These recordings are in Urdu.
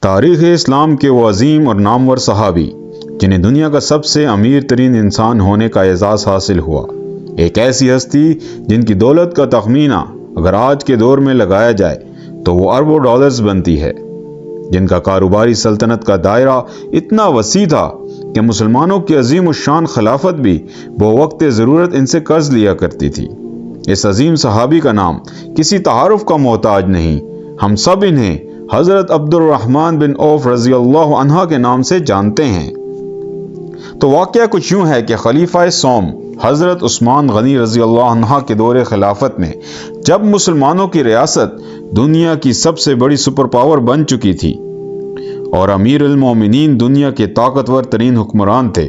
تاریخ اسلام کے وہ عظیم اور نامور صحابی جنہیں دنیا کا سب سے امیر ترین انسان ہونے کا اعزاز حاصل ہوا، ایک ایسی ہستی جن کی دولت کا تخمینہ اگر آج کے دور میں لگایا جائے تو وہ اربوں ڈالرز بنتی ہے، جن کا کاروباری سلطنت کا دائرہ اتنا وسیع تھا کہ مسلمانوں کی عظیم الشان خلافت بھی بوقت ضرورت ان سے قرض لیا کرتی تھی۔ اس عظیم صحابی کا نام کسی تعارف کا محتاج نہیں، ہم سب انہیں حضرت عبد الرحمن بن عوف رضی اللہ عنہ کے نام سے جانتے ہیں۔ تو واقعہ کچھ یوں ہے کہ خلیفہ سوم حضرت عثمان غنی رضی اللہ عنہ کے دور خلافت میں جب مسلمانوں کی ریاست دنیا کی سب سے بڑی سپر پاور بن چکی تھی اور امیر المومنین دنیا کے طاقتور ترین حکمران تھے،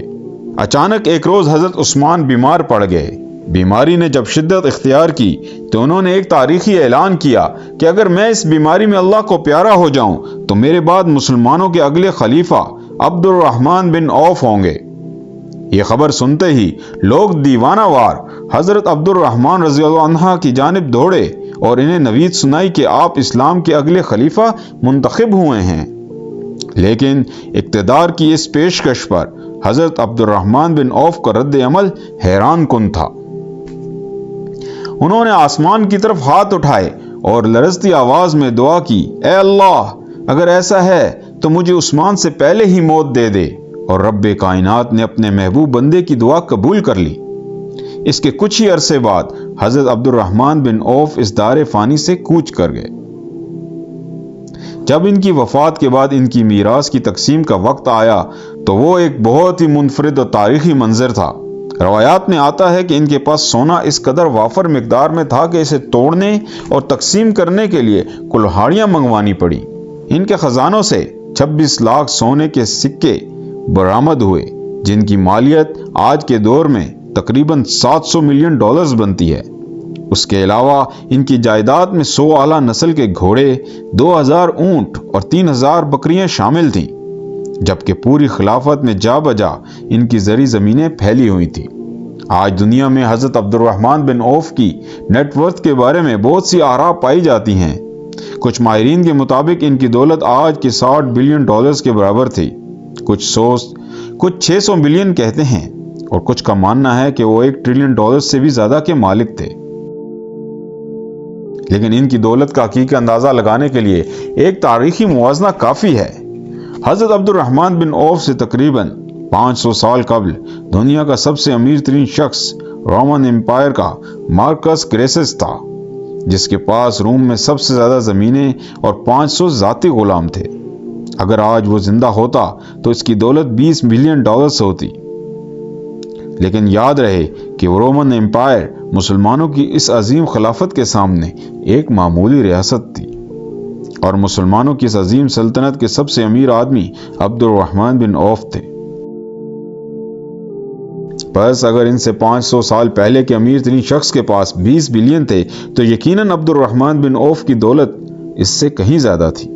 اچانک ایک روز حضرت عثمان بیمار پڑ گئے۔ بیماری نے جب شدت اختیار کی تو انہوں نے ایک تاریخی اعلان کیا کہ اگر میں اس بیماری میں اللہ کو پیارا ہو جاؤں تو میرے بعد مسلمانوں کے اگلے خلیفہ عبد الرحمن بن عوف ہوں گے۔ یہ خبر سنتے ہی لوگ دیوانہ وار حضرت عبد الرحمن رضی اللہ عنہ کی جانب دوڑے اور انہیں نوید سنائی کہ آپ اسلام کے اگلے خلیفہ منتخب ہوئے ہیں۔ لیکن اقتدار کی اس پیشکش پر حضرت عبد الرحمن بن عوف کا رد عمل حیران کن تھا۔ انہوں نے آسمان کی طرف ہاتھ اٹھائے اور لرزتی آواز میں دعا کی، اے اللہ، اگر ایسا ہے تو مجھے عثمان سے پہلے ہی موت دے دے، اور رب کائنات نے اپنے محبوب بندے کی دعا قبول کر لی۔ اس کے کچھ ہی عرصے بعد حضرت عبد الرحمن بن عوف اس دار فانی سے کوچ کر گئے۔ جب ان کی وفات کے بعد ان کی میراث کی تقسیم کا وقت آیا تو وہ ایک بہت ہی منفرد اور تاریخی منظر تھا۔ روایات میں آتا ہے کہ ان کے پاس سونا اس قدر وافر مقدار میں تھا کہ اسے توڑنے اور تقسیم کرنے کے لیے کلہاڑیاں منگوانی پڑی۔ ان کے خزانوں سے 26 لاکھ سونے کے سکے برآمد ہوئے، جن کی مالیت آج کے دور میں تقریباً 700 ملین ڈالرز بنتی ہے۔ اس کے علاوہ ان کی جائیداد میں 100 اعلیٰ نسل کے گھوڑے، 2000 اونٹ اور 3000 بکریاں شامل تھیں، جبکہ پوری خلافت میں جا بجا ان کی زرعی زمینیں پھیلی ہوئی تھیں۔ آج دنیا میں حضرت عبد الرحمن بن عوف کی نیٹ ورتھ کے بارے میں بہت سی آراء پائی جاتی ہیں۔ کچھ ماہرین کے مطابق ان کی دولت آج کے 60 بلین ڈالرز کے برابر تھی، کچھ 600 بلین کہتے ہیں، اور کچھ کا ماننا ہے کہ وہ 1 ٹریلین ڈالر سے بھی زیادہ کے مالک تھے۔ لیکن ان کی دولت کا حقیقی اندازہ لگانے کے لیے ایک تاریخی موازنہ کافی ہے۔ حضرت عبد الرحمن بن عوف سے تقریباً 500 سال قبل دنیا کا سب سے امیر ترین شخص رومن امپائر کا مارکس کریسس تھا، جس کے پاس روم میں سب سے زیادہ زمینیں اور 500 ذاتی غلام تھے۔ اگر آج وہ زندہ ہوتا تو اس کی دولت 20 بلین ڈالرز ہوتی۔ لیکن یاد رہے کہ رومن امپائر مسلمانوں کی اس عظیم خلافت کے سامنے ایک معمولی ریاست تھی، اور مسلمانوں کی اس عظیم سلطنت کے سب سے امیر آدمی عبد الرحمن بن عوف تھے۔ بس اگر ان سے 500 سال پہلے کے امیر ترین شخص کے پاس 20 بلین تھے تو یقیناً عبد الرحمن بن عوف کی دولت اس سے کہیں زیادہ تھی۔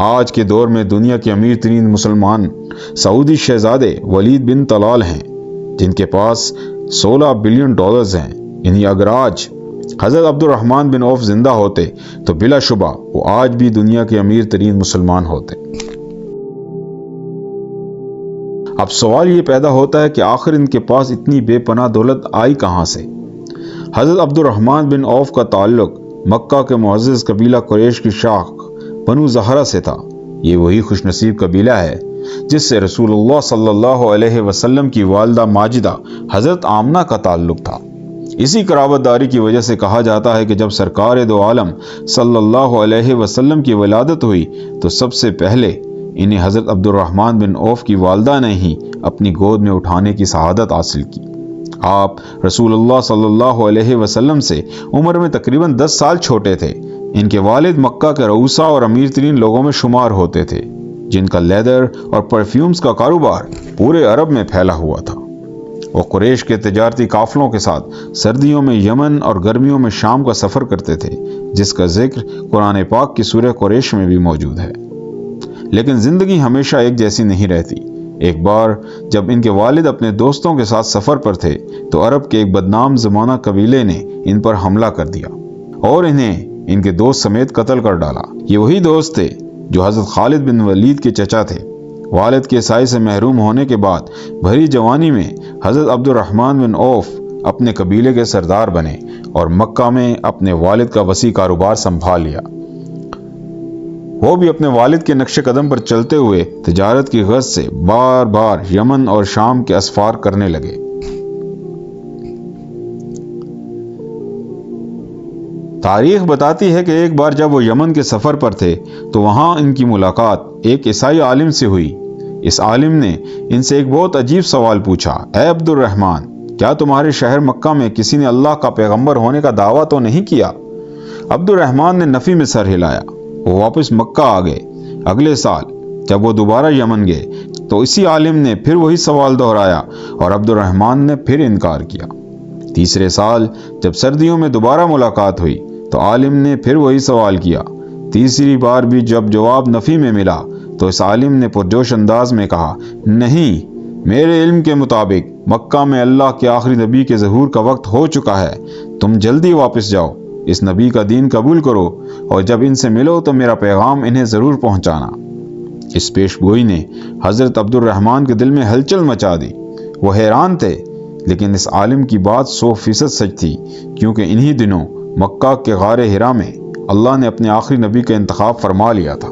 آج کے دور میں دنیا کے امیر ترین مسلمان سعودی شہزادے ولید بن طلال ہیں، جن کے پاس 16 بلین ڈالرز ہیں۔ یعنی اگر آج حضرت عبد الرحمن بن عوف زندہ ہوتے تو بلا شبہ وہ آج بھی دنیا کے امیر ترین مسلمان ہوتے۔ اب سوال یہ پیدا ہوتا ہے کہ آخر ان کے پاس اتنی بے پناہ دولت آئی کہاں سے؟ حضرت عبد الرحمن بن عوف کا تعلق مکہ کے معزز قبیلہ قریش کی شاخ بنو زہرہ سے تھا۔ یہ وہی خوش نصیب قبیلہ ہے جس سے رسول اللہ صلی اللہ علیہ وسلم کی والدہ ماجدہ حضرت آمنہ کا تعلق تھا۔ اسی قرابت داری کی وجہ سے کہا جاتا ہے کہ جب سرکار دو عالم صلی اللہ علیہ وسلم کی ولادت ہوئی تو سب سے پہلے انہیں حضرت عبد الرحمن بن عوف کی والدہ نے ہی اپنی گود میں اٹھانے کی سعادت حاصل کی۔ آپ رسول اللہ صلی اللہ علیہ وسلم سے عمر میں تقریباً 10 سال چھوٹے تھے۔ ان کے والد مکہ کے رؤسا اور امیر ترین لوگوں میں شمار ہوتے تھے، جن کا لیدر اور پرفیومز کا کاروبار پورے عرب میں پھیلا ہوا تھا۔ وہ قریش کے تجارتی قافلوں کے ساتھ سردیوں میں یمن اور گرمیوں میں شام کا سفر کرتے تھے، جس کا ذکر قرآن پاک کی سورہ قریش میں بھی موجود ہے۔ لیکن زندگی ہمیشہ ایک جیسی نہیں رہتی۔ ایک بار جب ان کے والد اپنے دوستوں کے ساتھ سفر پر تھے تو عرب کے ایک بدنام زمانہ قبیلے نے ان پر حملہ کر دیا اور انہیں ان کے دوست سمیت قتل کر ڈالا۔ یہ وہی دوست تھے جو حضرت خالد بن ولید کے چچا تھے۔ والد کے سائے سے محروم ہونے کے بعد بھری جوانی میں حضرت عبد الرحمن بن عوف اپنے قبیلے کے سردار بنے اور مکہ میں اپنے والد کا وسیع کاروبار سنبھال لیا۔ وہ بھی اپنے والد کے نقش قدم پر چلتے ہوئے تجارت کی غرض سے بار بار یمن اور شام کے اسفار کرنے لگے۔ تاریخ بتاتی ہے کہ ایک بار جب وہ یمن کے سفر پر تھے تو وہاں ان کی ملاقات ایک عیسائی عالم سے ہوئی۔ اس عالم نے ان سے ایک بہت عجیب سوال پوچھا، اے عبد الرحمن، کیا تمہارے شہر مکہ میں کسی نے اللہ کا پیغمبر ہونے کا دعویٰ تو نہیں کیا؟ عبد الرحمن نے نفی میں سر ہلایا۔ وہ واپس مکہ آ گئے۔ اگلے سال جب وہ دوبارہ یمن گئے تو اسی عالم نے پھر وہی سوال دہرایا اور عبد الرحمن نے پھر انکار کیا۔ تیسرے سال جب سردیوں میں دوبارہ ملاقات ہوئی تو عالم نے پھر وہی سوال کیا۔ تیسری بار بھی جب جواب نفی میں ملا تو اس عالم نے پرجوش انداز میں کہا، نہیں، میرے علم کے مطابق مکہ میں اللہ کے آخری نبی کے ظہور کا وقت ہو چکا ہے، تم جلدی واپس جاؤ، اس نبی کا دین قبول کرو اور جب ان سے ملو تو میرا پیغام انہیں ضرور پہنچانا۔ اس پیش گوئی نے حضرت عبد الرحمن کے دل میں ہلچل مچا دی۔ وہ حیران تھے، لیکن اس عالم کی بات 100% سچ تھی، کیونکہ انہی دنوں مکہ کے غار حرا میں اللہ نے اپنے آخری نبی کا انتخاب فرما لیا تھا۔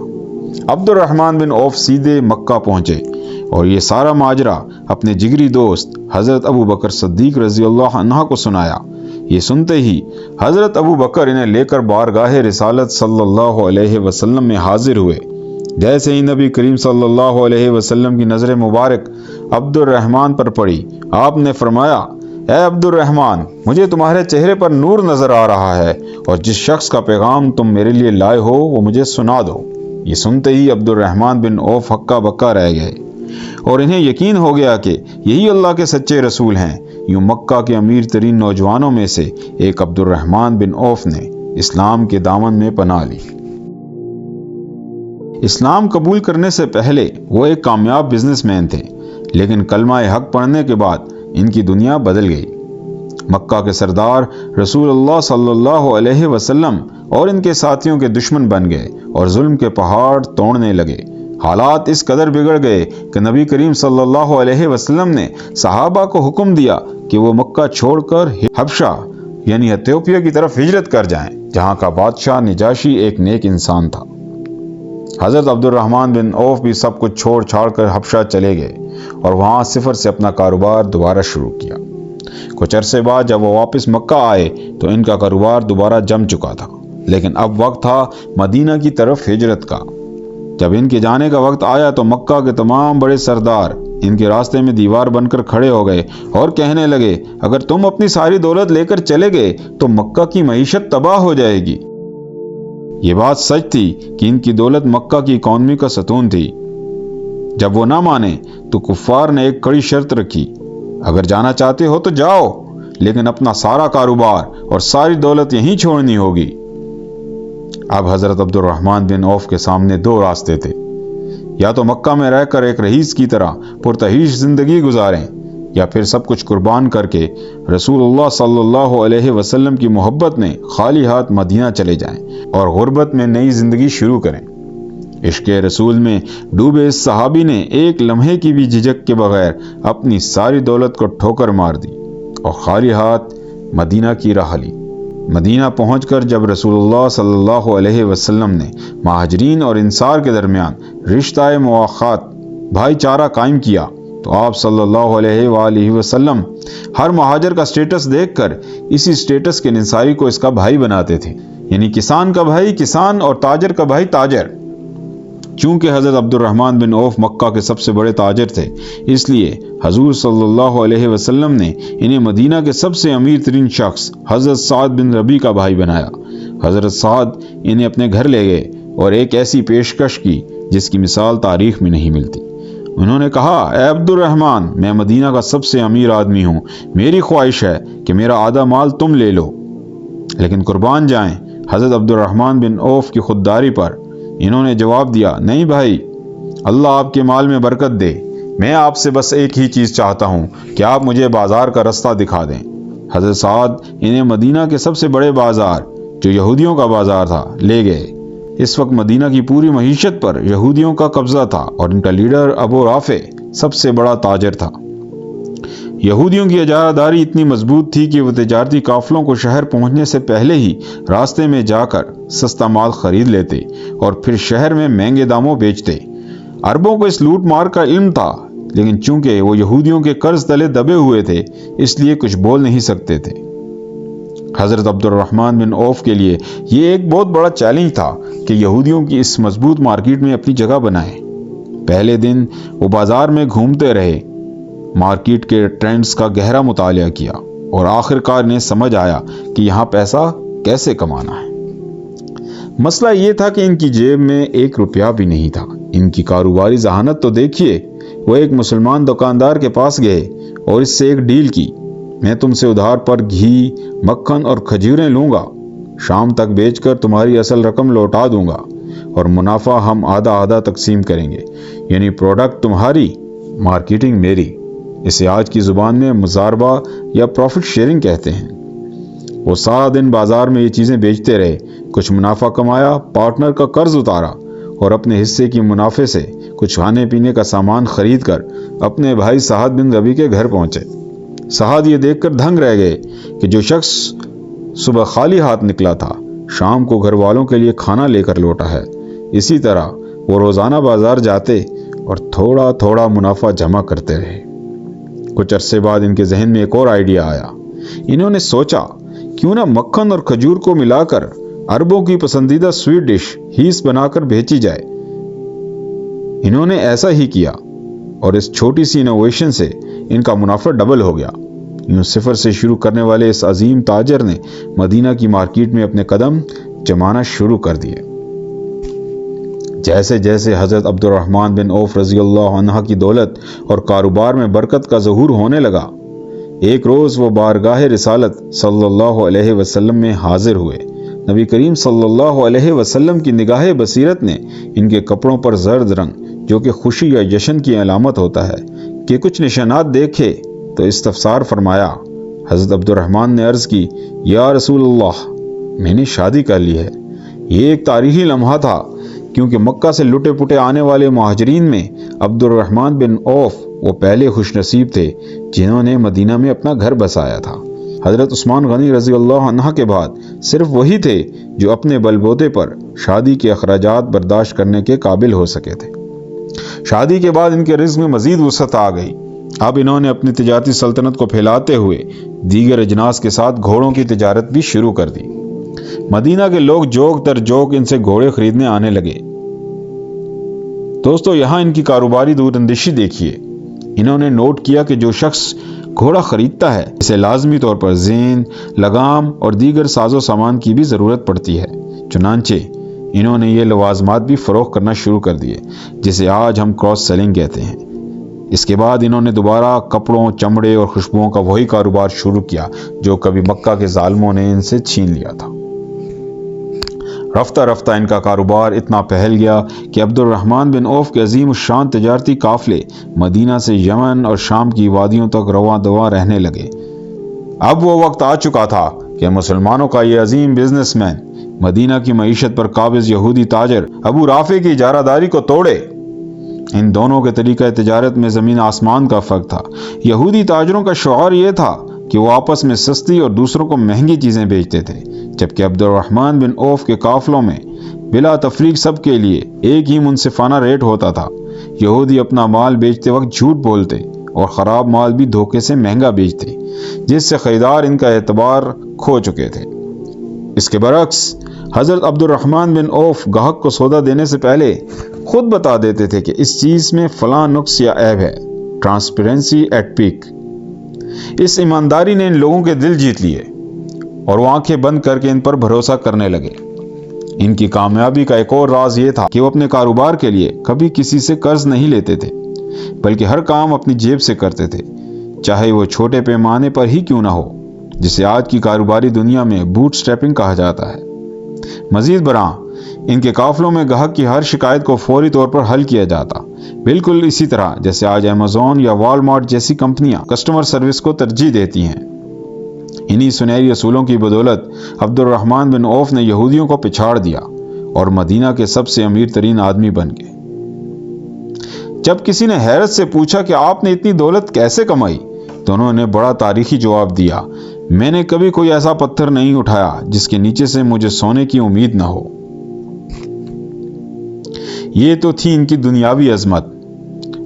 عبد الرحمن بن عوف سیدھے مکہ پہنچے اور یہ سارا ماجرا اپنے جگری دوست حضرت ابو بکر صدیق رضی اللہ عنہ کو سنایا۔ یہ سنتے ہی حضرت ابو بکر انہیں لے کر بارگاہ رسالت صلی اللہ علیہ وسلم میں حاضر ہوئے۔ جیسے ہی نبی کریم صلی اللہ علیہ وسلم کی نظر مبارک عبد الرحمن پر پڑی، آپ نے فرمایا، اے عبد الرحمن، مجھے تمہارے چہرے پر نور نظر آ رہا ہے اور جس شخص کا پیغام تم میرے لیے لائے ہو وہ مجھے سنا دو۔ یہ سنتے ہی عبد الرحمن بن عوف ہکا بکا رہ گئے اور انہیں یقین ہو گیا کہ یہی اللہ کے سچے رسول ہیں۔ یوں مکہ کے امیر ترین نوجوانوں میں سے ایک عبد الرحمن بن عوف نے اسلام کے دامن میں پناہ لی۔ اسلام قبول کرنے سے پہلے وہ ایک کامیاب بزنس مین تھے، لیکن کلمہ حق پڑھنے کے بعد ان کی دنیا بدل گئی۔ مکہ کے سردار رسول اللہ صلی اللہ علیہ وسلم اور ان کے ساتھیوں کے دشمن بن گئے اور ظلم کے پہاڑ توڑنے لگے۔ حالات اس قدر بگڑ گئے کہ نبی کریم صلی اللہ علیہ وسلم نے صحابہ کو حکم دیا کہ وہ مکہ چھوڑ کر حبشہ یعنی ایتھوپیا کی طرف ہجرت کر جائیں، جہاں کا بادشاہ نجاشی ایک نیک انسان تھا۔ حضرت عبد الرحمن بن عوف بھی سب کچھ چھوڑ چھاڑ کر حبشہ چلے گئے اور وہاں صفر سے اپنا کاروبار دوبارہ شروع کیا۔ کچھ عرصے بعد جب وہ واپس مکہ آئے تو ان کا کاروبار دوبارہ جم چکا تھا، لیکن اب وقت تھا مدینہ کی طرف ہجرت کا۔ جب ان کے جانے کا وقت آیا تو مکہ کے تمام بڑے سردار ان کے راستے میں دیوار بن کر کھڑے ہو گئے اور کہنے لگے، اگر تم اپنی ساری دولت لے کر چلے گئے تو مکہ کی معیشت تباہ ہو جائے گی۔ یہ بات سچ تھی کہ ان کی دولت مکہ کی اکانومی کا ستون تھی۔ جب وہ نہ مانے تو کفار نے ایک کڑی شرط رکھی، اگر جانا چاہتے ہو تو جاؤ، لیکن اپنا سارا کاروبار اور ساری دولت یہیں چھوڑنی ہوگی۔ اب حضرت عبد الرحمن بن عوف کے سامنے دو راستے تھے، یا تو مکہ میں رہ کر ایک رئیس کی طرح پرتعیش زندگی گزاریں، یا پھر سب کچھ قربان کر کے رسول اللہ صلی اللہ علیہ وسلم کی محبت میں خالی ہاتھ مدینہ چلے جائیں اور غربت میں نئی زندگی شروع کریں۔ عشق رسول میں ڈوبے اس صحابی نے ایک لمحے کی بھی جھجک کے بغیر اپنی ساری دولت کو ٹھوکر مار دی اور خالی ہاتھ مدینہ کی راہ لی۔ مدینہ پہنچ کر جب رسول اللہ صلی اللہ علیہ وسلم نے مہاجرین اور انصار کے درمیان رشتہ مواخات بھائی چارہ قائم کیا تو آپ صلی اللہ علیہ وآلہ وسلم ہر مہاجر کا سٹیٹس دیکھ کر اسی سٹیٹس کے انصاری کو اس کا بھائی بناتے تھے، یعنی کسان کا بھائی کسان اور تاجر کا بھائی تاجر۔ چونکہ حضرت عبد الرحمن بن عوف مکہ کے سب سے بڑے تاجر تھے، اس لیے حضور صلی اللہ علیہ وسلم نے انہیں مدینہ کے سب سے امیر ترین شخص حضرت سعد بن ربیع کا بھائی بنایا۔ حضرت سعد انہیں اپنے گھر لے گئے اور ایک ایسی پیشکش کی جس کی مثال تاریخ میں نہیں ملتی۔ انہوں نے کہا، اے عبد الرحمن، میں مدینہ کا سب سے امیر آدمی ہوں، میری خواہش ہے کہ میرا آدھا مال تم لے لو، لیکن قربان جائیں حضرت عبد الرحمن بن عوف کی خودداری پر۔ انہوں نے جواب دیا، نہیں بھائی، اللہ آپ کے مال میں برکت دے، میں آپ سے بس ایک ہی چیز چاہتا ہوں کہ آپ مجھے بازار کا رستہ دکھا دیں۔ حضرت سعد انہیں مدینہ کے سب سے بڑے بازار جو یہودیوں کا بازار تھا لے گئے۔ اس وقت مدینہ کی پوری معیشت پر یہودیوں کا قبضہ تھا اور ان کا لیڈر ابو رافع سب سے بڑا تاجر تھا۔ یہودیوں کی اجارہ داری اتنی مضبوط تھی کہ وہ تجارتی قافلوں کو شہر پہنچنے سے پہلے ہی راستے میں جا کر سستا مال خرید لیتے اور پھر شہر میں مہنگے داموں بیچتے۔ عربوں کو اس لوٹ مار کا علم تھا، لیکن چونکہ وہ یہودیوں کے قرض تلے دبے ہوئے تھے اس لیے کچھ بول نہیں سکتے تھے۔ حضرت عبد الرحمن بن عوف کے لیے یہ ایک بہت بڑا چیلنج تھا کہ یہودیوں کی اس مضبوط مارکیٹ میں اپنی جگہ بنائیں۔ پہلے دن وہ بازار میں گھومتے رہے، مارکیٹ کے ٹرینڈز کا گہرا مطالعہ کیا اور آخر کار انہیں سمجھ آیا کہ یہاں پیسہ کیسے کمانا ہے۔ مسئلہ یہ تھا کہ ان کی جیب میں 1 روپیہ بھی نہیں تھا۔ ان کی کاروباری ذہانت تو دیکھیے، وہ ایک مسلمان دکاندار کے پاس گئے اور اس سے ایک ڈیل کی، میں تم سے ادھار پر گھی، مکھن اور کھجوریں لوں گا، شام تک بیچ کر تمہاری اصل رقم لوٹا دوں گا اور منافع ہم آدھا آدھا تقسیم کریں گے، یعنی پروڈکٹ تمہاری، مارکیٹنگ میری۔ اسے آج کی زبان میں مضاربہ یا پروفٹ شیئرنگ کہتے ہیں۔ وہ سارا دن بازار میں یہ چیزیں بیچتے رہے، کچھ منافع کمایا، پارٹنر کا قرض اتارا اور اپنے حصے کی منافع سے کچھ کھانے پینے کا سامان خرید کر اپنے بھائی سعد بن ربیع کے گھر پہنچے۔ سعد یہ دیکھ کر دھنگ رہ گئے کہ جو شخص صبح خالی ہاتھ نکلا تھا شام کو گھر والوں کے لیے کھانا لے کر لوٹا ہے۔ اسی طرح وہ روزانہ بازار جاتے اور تھوڑا تھوڑا منافع جمع کرتے رہے۔ کچھ عرصے بعد ان کے ذہن میں ایک اور آئیڈیا آیا۔ انہوں نے سوچا کیوں نہ مکھن اور کھجور کو ملا کر عربوں کی پسندیدہ سویٹ ڈش ہیس بنا کر بیچی جائے۔ انہوں نے ایسا ہی کیا اور اس چھوٹی سی انوویشن سے ان کا منافع ڈبل ہو گیا۔ یوں صفر سے شروع کرنے والے اس عظیم تاجر نے مدینہ کی مارکیٹ میں اپنے قدم جمانا شروع کر دیے۔ جیسے جیسے حضرت عبد الرحمن بن عوف رضی اللہ عنہ کی دولت اور کاروبار میں برکت کا ظہور ہونے لگا، ایک روز وہ بارگاہ رسالت صلی اللہ علیہ وسلم میں حاضر ہوئے۔ نبی کریم صلی اللہ علیہ وسلم کی نگاہ بصیرت نے ان کے کپڑوں پر زرد رنگ، جو کہ خوشی یا جشن کی علامت ہوتا ہے، کہ کچھ نشانات دیکھے تو استفسار فرمایا۔ حضرت عبد الرحمن نے عرض کی، یا رسول اللہ، میں نے شادی کر لی ہے۔ یہ ایک تاریخی لمحہ تھا، کیونکہ مکہ سے لٹے پٹے آنے والے مہاجرین میں عبد الرحمن بن عوف وہ پہلے خوش نصیب تھے جنہوں نے مدینہ میں اپنا گھر بسایا تھا۔ حضرت عثمان غنی رضی اللہ عنہ کے بعد صرف وہی تھے جو اپنے بل بوتے پر شادی کے اخراجات برداشت کرنے کے قابل ہو سکے تھے۔ شادی کے بعد ان کے رزق میں مزید وسعت آ گئی۔ اب انہوں نے اپنی تجارتی سلطنت کو پھیلاتے ہوئے دیگر اجناس کے ساتھ گھوڑوں کی تجارت بھی شروع کر دی۔ مدینہ کے لوگ جوک در جوک ان سے گھوڑے خریدنے آنے لگے۔ دوستو، یہاں ان کی کاروباری دور اندیشی دیکھیے۔ انہوں نے نوٹ کیا کہ جو شخص گھوڑا خریدتا ہے اسے لازمی طور پر زین، لگام اور دیگر ساز و سامان کی بھی ضرورت پڑتی ہے۔ چنانچہ انہوں نے یہ لوازمات بھی فروخت کرنا شروع کر دیے، جسے آج ہم کراس سیلنگ کہتے ہیں۔ اس کے بعد انہوں نے دوبارہ کپڑوں، چمڑے اور خوشبوؤں کا وہی کاروبار شروع کیا جو کبھی مکہ کے ظالموں نے ان سے چھین لیا تھا۔ رفتہ رفتہ ان کا کاروبار اتنا پھیل گیا کہ عبد الرحمن بن عوف کے عظیم الشان تجارتی قافلے مدینہ سے یمن اور شام کی وادیوں تک رواں دواں رہنے لگے۔ اب وہ وقت آ چکا تھا کہ مسلمانوں کا یہ عظیم بزنس مین مدینہ کی معیشت پر قابض یہودی تاجر ابو رافع کی اجارہ داری کو توڑے۔ ان دونوں کے طریقہ تجارت میں زمین آسمان کا فرق تھا۔ یہودی تاجروں کا شعار یہ تھا کہ وہ آپس میں سستی اور دوسروں کو مہنگی چیزیں بیچتے تھے، جبکہ عبد الرحمن بن عوف کے قافلوں میں بلا تفریق سب کے لیے ایک ہی منصفانہ ریٹ ہوتا تھا۔ یہودی اپنا مال بیچتے وقت جھوٹ بولتے اور خراب مال بھی دھوکے سے مہنگا بیچتے، جس سے خریدار ان کا اعتبار کھو چکے تھے۔ اس کے برعکس حضرت عبد الرحمن بن عوف گاہک کو سودا دینے سے پہلے خود بتا دیتے تھے کہ اس چیز میں فلاں نقص یا عیب ہے۔ Transparency at pack. اس ایمانداری نے ان لوگوں کے دل جیت لیے اور وہ آنکھیں بند کر کے ان پر بھروسہ کرنے لگے۔ ان کی کامیابی کا ایک اور راز یہ تھا کہ وہ اپنے کاروبار کے لیے کبھی کسی سے قرض نہیں لیتے تھے، بلکہ ہر کام اپنی جیب سے کرتے تھے، چاہے وہ چھوٹے پیمانے پر ہی کیوں نہ ہو، جسے آج کی کاروباری دنیا میں بوٹ سٹریپنگ کہا جاتا ہے۔ مزید برآں ان کے قافلوں میں گاہک کی ہر شکایت کو فوری طور پر حل کیا جاتا، بالکل اسی طرح جیسے آج ایمیزون یا والمارٹ جیسی کمپنیاں کسٹمر سروس کو ترجیح دیتی ہیں۔ انہی سنہری اصولوں کی بدولت عبد الرحمن بن عوف نے یہودیوں کو پچھاڑ دیا اور مدینہ کے سب سے امیر ترین آدمی بن گئے۔ جب کسی نے حیرت سے پوچھا کہ آپ نے اتنی دولت کیسے کمائی، تو انہوں نے بڑا تاریخی جواب دیا، میں نے کبھی کوئی ایسا پتھر نہیں اٹھایا جس کے نیچے سے مجھے سونے کی امید نہ ہو۔ یہ تو تھی ان کی دنیاوی عظمت،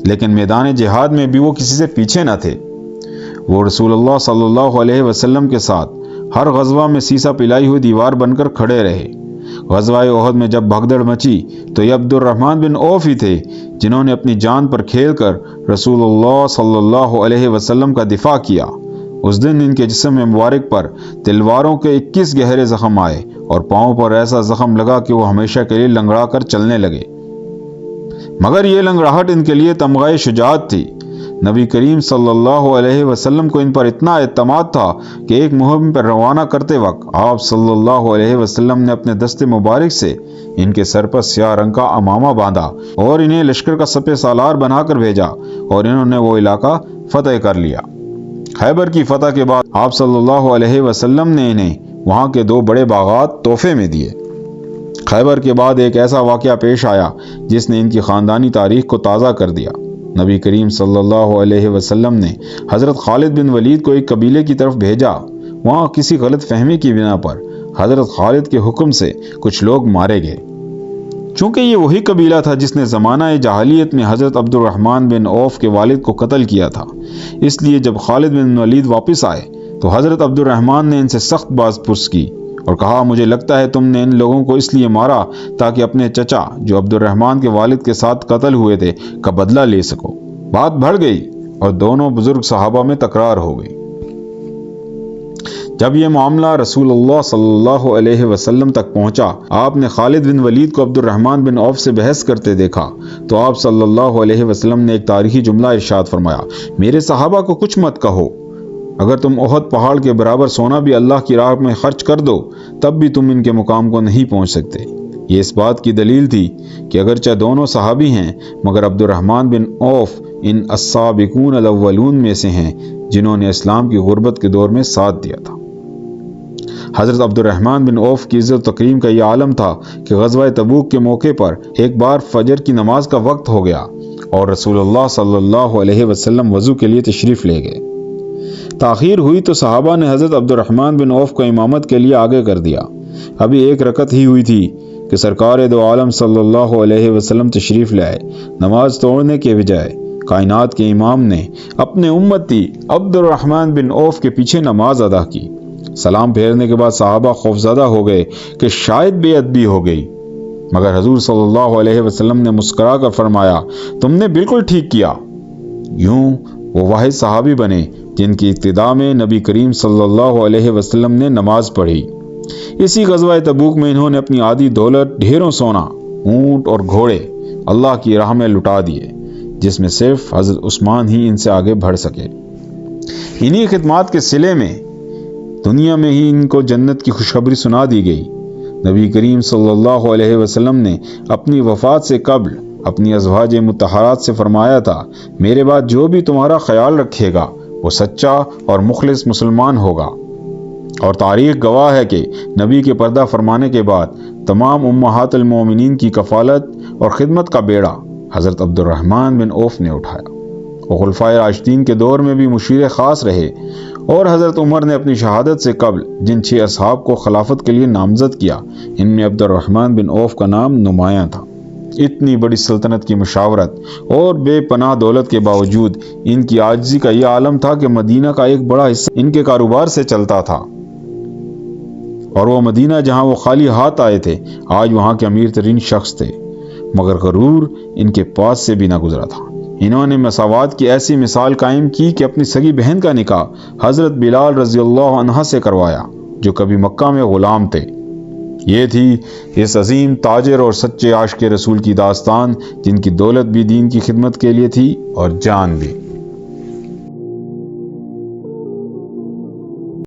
لیکن میدان جہاد میں بھی وہ کسی سے پیچھے نہ تھے۔ وہ رسول اللہ صلی اللہ علیہ وسلم کے ساتھ ہر غزوہ میں سیسا پلائی ہوئی دیوار بن کر کھڑے رہے۔ غزوہ احد میں جب بھگدڑ مچی تو یہ عبد الرحمن بن عوف ہی تھے جنہوں نے اپنی جان پر کھیل کر رسول اللہ صلی اللہ علیہ وسلم کا دفاع کیا۔ اس دن ان کے جسم مبارک پر تلواروں کے 21 گہرے زخم آئے اور پاؤں پر ایسا زخم لگا کہ وہ ہمیشہ کے لیے لنگڑا کر چلنے لگے، مگر یہ لنگڑاہٹ ان کے لیے تمغہ شجاعت تھی۔ نبی کریم صلی اللہ علیہ وسلم کو ان پر اتنا اعتماد تھا کہ ایک مہم پر روانہ کرتے وقت آپ صلی اللہ علیہ وسلم نے اپنے دست مبارک سے ان کے سر پر سیاہ رنگ کا عمامہ باندھا اور انہیں لشکر کا سپہ سالار بنا کر بھیجا، اور انہوں نے وہ علاقہ فتح کر لیا۔ خیبر کی فتح کے بعد آپ صلی اللہ علیہ وسلم نے انہیں وہاں کے 2 بڑے باغات تحفے میں دیے۔ خیبر کے بعد ایک ایسا واقعہ پیش آیا جس نے ان کی خاندانی تاریخ کو تازہ کر دیا۔ نبی کریم صلی اللہ علیہ وسلم نے حضرت خالد بن ولید کو ایک قبیلے کی طرف بھیجا۔ وہاں کسی غلط فہمی کی بنا پر حضرت خالد کے حکم سے کچھ لوگ مارے گئے۔ چونکہ یہ وہی قبیلہ تھا جس نے زمانہ جاہلیت میں حضرت عبد الرحمن بن عوف کے والد کو قتل کیا تھا، اس لیے جب خالد بن ولید واپس آئے تو حضرت عبد الرحمن نے ان سے سخت باز پرس کی اور کہا، مجھے لگتا ہے تم نے ان لوگوں کو اس لیے مارا تاکہ اپنے چچا جو عبد الرحمن کے والد کے ساتھ قتل ہوئے تھے کا بدلہ لے سکو۔ بات بڑھ گئی اور دونوں بزرگ صحابہ میں تکرار ہو گئی۔ جب یہ معاملہ رسول اللہ صلی اللہ علیہ وسلم تک پہنچا، آپ نے خالد بن ولید کو عبد الرحمن بن عوف سے بحث کرتے دیکھا تو آپ صلی اللہ علیہ وسلم نے ایک تاریخی جملہ ارشاد فرمایا، میرے صحابہ کو کچھ مت کہو، اگر تم احد پہاڑ کے برابر سونا بھی اللہ کی راہ میں خرچ کر دو تب بھی تم ان کے مقام کو نہیں پہنچ سکتے۔ یہ اس بات کی دلیل تھی کہ اگرچہ دونوں صحابی ہیں مگر عبد الرحمن بن عوف ان السابقون الاولون میں سے ہیں جنہوں نے اسلام کی غربت کے دور میں ساتھ دیا تھا۔ حضرت عبد الرحمن بن عوف کی عزت و تکریم کا یہ عالم تھا کہ غزوہ تبوک کے موقع پر ایک بار فجر کی نماز کا وقت ہو گیا اور رسول اللہ صلی اللہ علیہ وسلم وضو کے لیے تشریف لے گئے۔ تاخیر ہوئی تو صحابہ نے حضرت عبد الرحمن بن عوف کو امامت کے لیے آگے کر دیا۔ ابھی ایک رکعت ہی ہوئی تھی کہ سرکار دو عالم صلی اللہ علیہ وسلم تشریف لے آئے۔ نماز توڑنے کے بجائے کائنات کے امام نے اپنے امتی عبد الرحمن بن عوف کے پیچھے نماز ادا کی۔ سلام پھیرنے کے بعد صحابہ خوفزدہ ہو گئے کہ شاید بے ادبی ہو گئی، مگر حضور صلی اللہ علیہ وسلم نے مسکرا کر فرمایا، تم نے بالکل ٹھیک کیا۔ یوں وہ واحد صحابی بنے جن کی ابتدا میں نبی کریم صلی اللہ علیہ وسلم نے نماز پڑھی۔ اسی غزوہ تبوک میں انہوں نے اپنی آدھی دولت، ڈھیروں سونا، اونٹ اور گھوڑے اللہ کی راہ میں لٹا دیے، جس میں صرف حضرت عثمان ہی ان سے آگے بڑھ سکے۔ انہی خدمات کے صلے میں دنیا میں ہی ان کو جنت کی خوشخبری سنا دی گئی۔ نبی کریم صلی اللہ علیہ وسلم نے اپنی وفات سے قبل اپنی ازواج مطہرات سے فرمایا تھا، میرے بعد جو بھی تمہارا خیال رکھے گا وہ سچا اور مخلص مسلمان ہوگا۔ اور تاریخ گواہ ہے کہ نبی کے پردہ فرمانے کے بعد تمام امہات المومنین کی کفالت اور خدمت کا بیڑا حضرت عبد الرحمن بن عوف نے اٹھایا۔ وہ خلفائے راشدین کے دور میں بھی مشیر خاص رہے، اور حضرت عمر نے اپنی شہادت سے قبل جن 6 اصحاب کو خلافت کے لیے نامزد کیا، ان میں عبد الرحمن بن عوف کا نام نمایاں تھا۔ اتنی بڑی سلطنت کی مشاورت اور بے پناہ دولت کے باوجود ان کی عاجزی کا یہ عالم تھا کہ مدینہ کا ایک بڑا حصہ ان کے کاروبار سے چلتا تھا، اور وہ مدینہ جہاں وہ خالی ہاتھ آئے تھے آج وہاں کے امیر ترین شخص تھے، مگر غرور ان کے پاس سے بھی نہ گزرا تھا۔ انہوں نے مساوات کی ایسی مثال قائم کی کہ اپنی سگی بہن کا نکاح حضرت بلال رضی اللہ عنہ سے کروایا جو کبھی مکہ میں غلام تھے۔ یہ تھی اس عظیم تاجر اور سچے عاشق رسول کی داستان، جن کی دولت بھی دین کی خدمت کے لیے تھی اور جان بھی۔